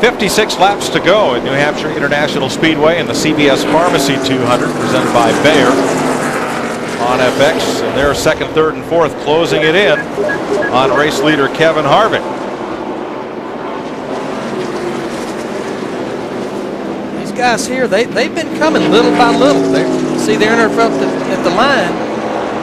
56 laps to go at New Hampshire International Speedway in the CVS Pharmacy 200 presented by Bayer on FX. And they're second, third, and fourth, closing it in on race leader Kevin Harvick. These guys here, they've been coming little by little. See, they're in front at the line.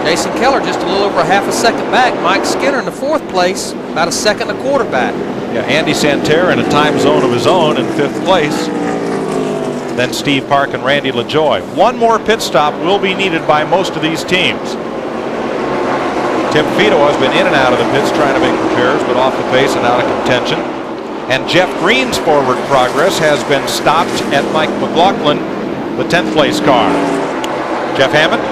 Jason Keller just a little over a half a second back. Mike Skinner in the fourth place, about a second and a quarter back. Yeah, Andy Santerre in a time zone of his own in fifth place. Then Steve Park and Randy LaJoie. One more pit stop will be needed by most of these teams. Tim Fito has been in and out of the pits trying to make repairs, but off the pace and out of contention. And Jeff Green's forward progress has been stopped at Mike McLaughlin, the 10th place car. Jeff Hammond?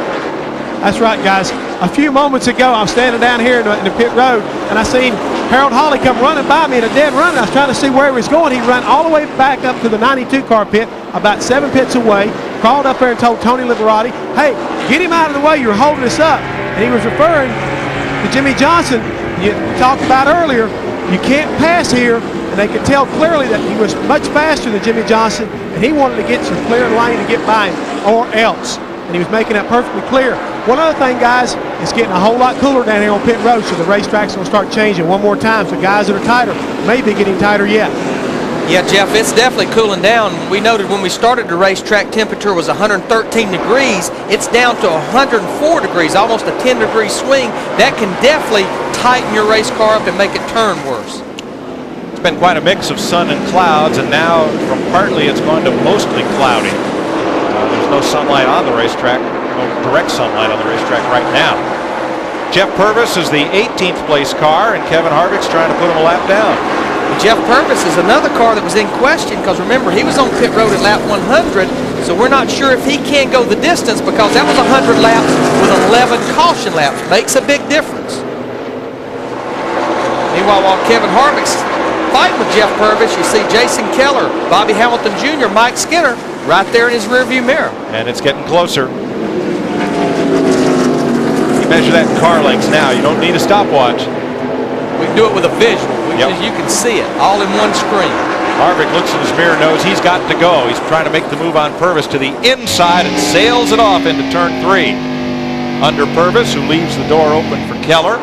That's right, guys. A few moments ago, I was standing down here in the pit road, and I seen Harold Hawley come running by me in a dead run. I was trying to see where he was going. He ran all the way back up to the 92 car pit, about 7 pits away, crawled up there and told Tony Liberati, hey, get him out of the way, you're holding us up. And he was referring to Jimmy Johnson. You talked about earlier, you can't pass here, and they could tell clearly that he was much faster than Jimmy Johnson, and he wanted to get some clear lane to get by him, or else. And he was making that perfectly clear. One other thing, guys, it's getting a whole lot cooler down here on pit road, so the racetrack's going to start changing one more time. So guys that are tighter may be getting tighter yet. Yeah, Jeff, it's definitely cooling down. We noted when we started the racetrack, temperature was 113 degrees. It's down to 104 degrees, almost a 10-degree swing. That can definitely tighten your race car up and make it turn worse. It's been quite a mix of sun and clouds, and now from partly it's gone to mostly cloudy. There's no sunlight on the racetrack, no direct sunlight on the racetrack right now. Jeff Purvis is the 18th place car, and Kevin Harvick's trying to put him a lap down. Jeff Purvis is another car that was in question, because remember, he was on pit road at lap 100, so we're not sure if he can go the distance, because that was 100 laps with 11 caution laps. Makes a big difference. Meanwhile, while Kevin Harvick's fighting with Jeff Purvis, you see Jason Keller, Bobby Hamilton Jr., Mike Skinner right there in his rearview mirror. And it's getting closer. You measure that in car lengths now. You don't need a stopwatch. We can do it with a visual. You can see it all in one screen. Harvick looks in his mirror, knows he's got to go. He's trying to make the move on Purvis to the inside and sails it off into turn 3. Under Purvis, who leaves the door open for Keller.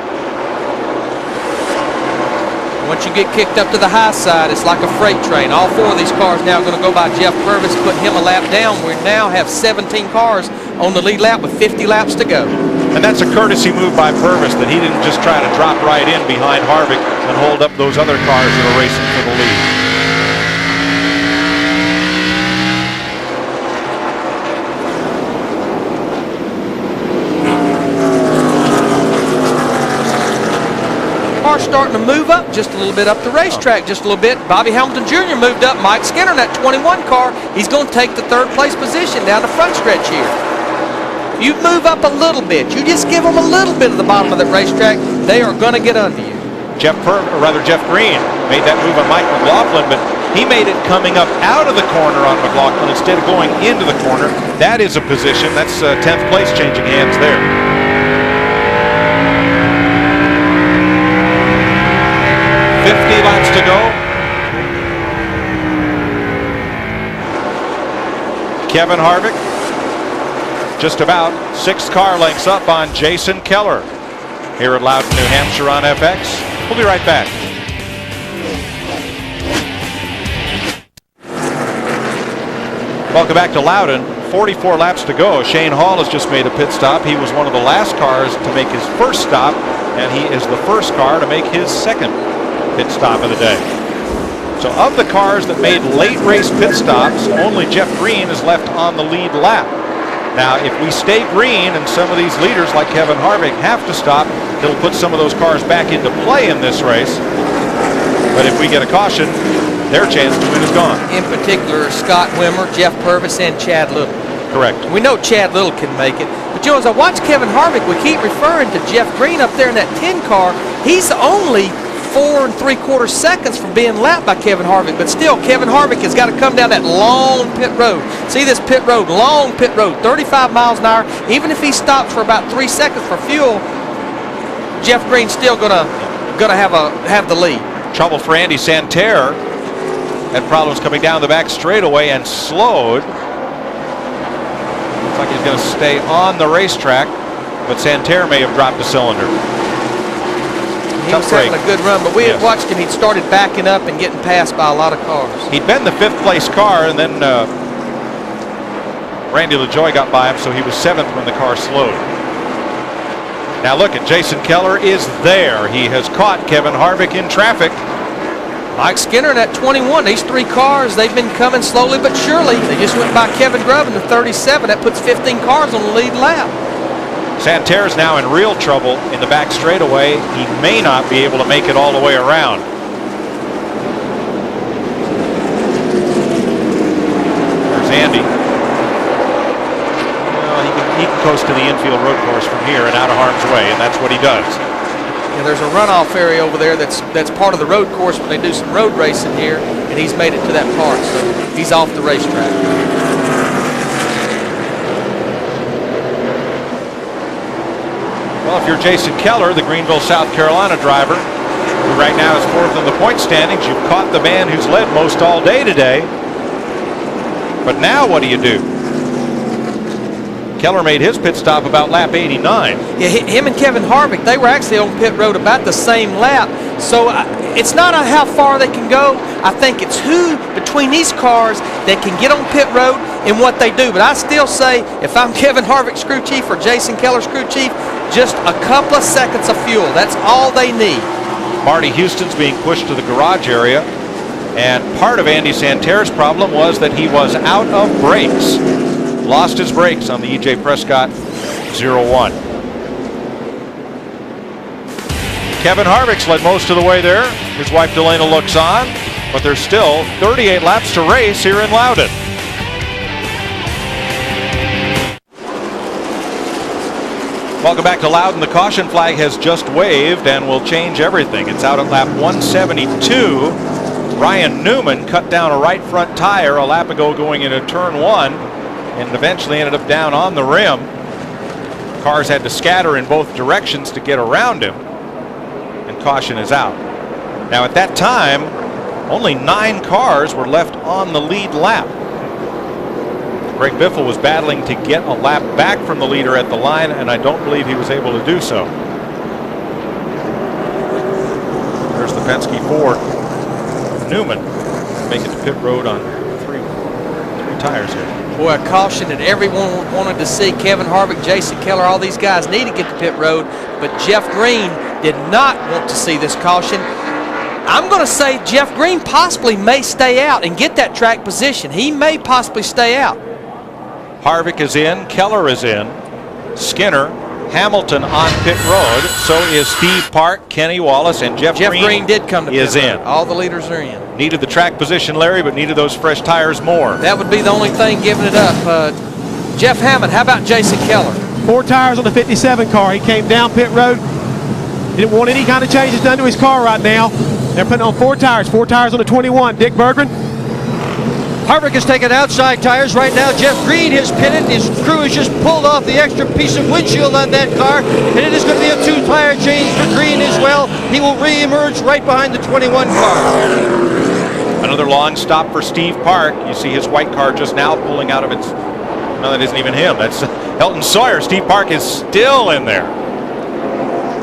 Once you get kicked up to the high side, it's like a freight train. All 4 of these cars now are going to go by Jeff Purvis, put him a lap down. We now have 17 cars on the lead lap with 50 laps to go. And that's a courtesy move by Purvis, that he didn't just try to drop right in behind Harvick and hold up those other cars that are racing for the lead. Starting to move up just a little bit up the racetrack, just a little bit. Bobby Hamilton Jr. moved up. Mike Skinner in that 21 car, he's going to take the 3rd place position down the front stretch here. You move up a little bit, you just give them a little bit of the bottom of that racetrack, they are going to get under you. Jeff Green made that move on Mike McLaughlin, but he made it coming up out of the corner on McLaughlin instead of going into the corner. That is a position. That's 10th place changing hands there. Laps to go. Kevin Harvick just about 6 car lengths up on Jason Keller here at Loudon, New Hampshire on FX. We'll be right back. Welcome back to Loudon. 44 laps to go. Shane Hall has just made a pit stop. He was one of the last cars to make his first stop, and he is the first car to make his second pit stop of the day. So of the cars that made late race pit stops, only Jeff Green is left on the lead lap. Now, if we stay green and some of these leaders like Kevin Harvick have to stop, it'll put some of those cars back into play in this race. But if we get a caution, their chance to win is gone. In particular, Scott Wimmer, Jeff Purvis, and Chad Little. Correct. We know Chad Little can make it. But, you know, as I watch Kevin Harvick, we keep referring to Jeff Green up there in that 10 car. He's only 4 3/4 seconds from being lapped by Kevin Harvick, but still Kevin Harvick has got to come down that long pit road. See this pit road, long pit road, 35 miles an hour. Even if he stops for about 3 seconds for fuel, Jeff Green's still gonna have the lead. Trouble for Andy Santerre. had problems coming down the back straightaway and slowed. Looks like he's going to stay on the racetrack, but Santerre may have dropped a cylinder. He was having a good run, but we had watched him. He'd started backing up and getting passed by a lot of cars. He'd been the 5th place car, and then Randy LaJoie got by him, so he was 7th when the car slowed. Now look at Jason Keller is there. He has caught Kevin Harvick in traffic. Mike Skinner in that 21. These 3 cars, they've been coming slowly but surely. They just went by Kevin Grubb in the 37. That puts 15 cars on the lead lap. Santerre's now in real trouble in the back straightaway. He may not be able to make it all the way around. There's Andy. Well, he can coast to the infield road course from here and out of harm's way, and that's what he does. Yeah, there's a runoff area over there that's part of the road course when they do some road racing here, and he's made it to that part, so he's off the racetrack. Well, if you're Jason Keller, the Greenville, South Carolina driver, who right now is 4th in the point standings, you've caught the man who's led most all day today. But now what do you do? Keller made his pit stop about lap 89. Yeah, him and Kevin Harvick, they were actually on pit road about the same lap. So it's not on how far they can go. I think it's who between these cars that can get on pit road and what they do. But I still say, if I'm Kevin Harvick's crew chief or Jason Keller's crew chief, just a couple of seconds of fuel. That's all they need. Marty Houston's being pushed to the garage area. And part of Andy Santerre's problem was that he was out of brakes. Lost his brakes on the E.J. Prescott 01. Kevin Harvick's led most of the way there. His wife Delana looks on, but there's still 38 laps to race here in Loudon. Welcome back to Loudon. The caution flag has just waved and will change everything. It's out at lap 172. Ryan Newman cut down a right front tire a lap ago going into turn 1 and eventually ended up down on the rim. Cars had to scatter in both directions to get around him, and caution is out. Now at that time, only 9 cars were left on the lead lap. Greg Biffle was battling to get a lap back from the leader at the line, and I don't believe he was able to do so. There's the Penske Ford. Newman make it to pit road on three tires here. Boy, a caution that everyone wanted to see. Kevin Harvick, Jason Keller, all these guys need to get to pit road, but Jeff Green did not want to see this caution. I'm going to say Jeff Green possibly may stay out and get that track position. He may possibly stay out. Harvick is in, Keller is in, Skinner, Hamilton on pit road. So is Steve Park, Kenny Wallace, and Jeff Green did come to pit road. in. All the leaders are in. Needed the track position, Larry, but needed those fresh tires more. That would be the only thing giving it up. Jeff Hammond, how about Jason Keller? 4 tires on the 57 car. He came down pit road. Didn't want any kind of changes done to his car right now. They're putting on 4 tires. 4 tires on the 21. Dick Berggren. Harvick has taken outside tires right now. Jeff Green has pitted. His crew has just pulled off the extra piece of windshield on that car, and it is going to be a 2-tire change for Green as well. He will re-emerge right behind the 21 car. Another long stop for Steve Park. You see his white car just now pulling out of its... No, that isn't even him. That's Elton Sawyer. Steve Park is still in there.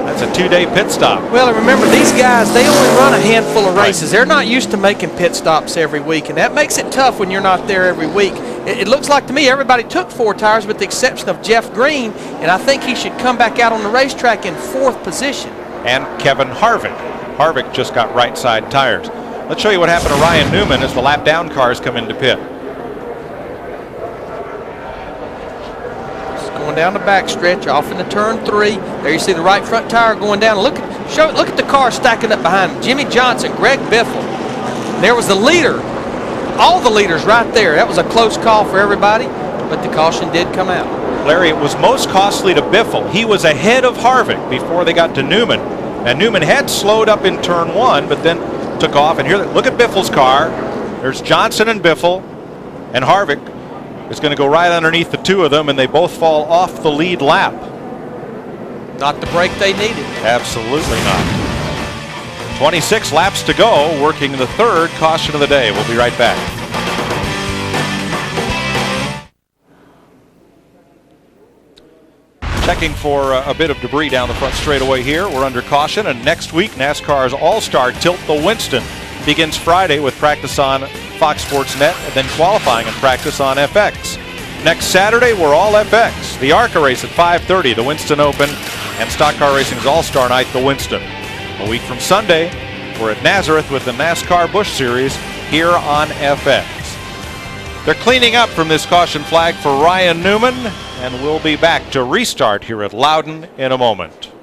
That's a 2-day pit stop. Well, and remember, these guys, they only run a handful of races. They're not used to making pit stops every week, and that makes it tough when you're not there every week. It looks like to me everybody took 4 tires with the exception of Jeff Green, and I think he should come back out on the racetrack in 4th position. And Kevin Harvick. Harvick just got right side tires. Let's show you what happened to Ryan Newman as the lap down cars come into pit. Going down the back stretch, off into turn 3. There you see the right front tire going down. Look at the car stacking up behind him. Jimmy Johnson, Greg Biffle. There was the leader. All the leaders right there. That was a close call for everybody, but the caution did come out. Larry, it was most costly to Biffle. He was ahead of Harvick before they got to Newman. And Newman had slowed up in turn 1, but then took off. And here, look at Biffle's car. There's Johnson and Biffle, and Harvick is going to go right underneath the 2 of them, and they both fall off the lead lap. Not the break they needed. Absolutely not. 26 laps to go, working the third caution of the day. We'll be right back. Checking for a bit of debris down the front straightaway here. We're under caution, and next week NASCAR's All-Star Tilt the Winston begins Friday with practice on Fox Sports Net and then qualifying and practice on FX. Next Saturday, we're all FX. The ARCA race at 5:30, the Winston Open, and Stock Car Racing's All-Star Night, the Winston. A week from Sunday, we're at Nazareth with the NASCAR Busch Series here on FX. They're cleaning up from this caution flag for Ryan Newman, and we'll be back to restart here at Loudon in a moment.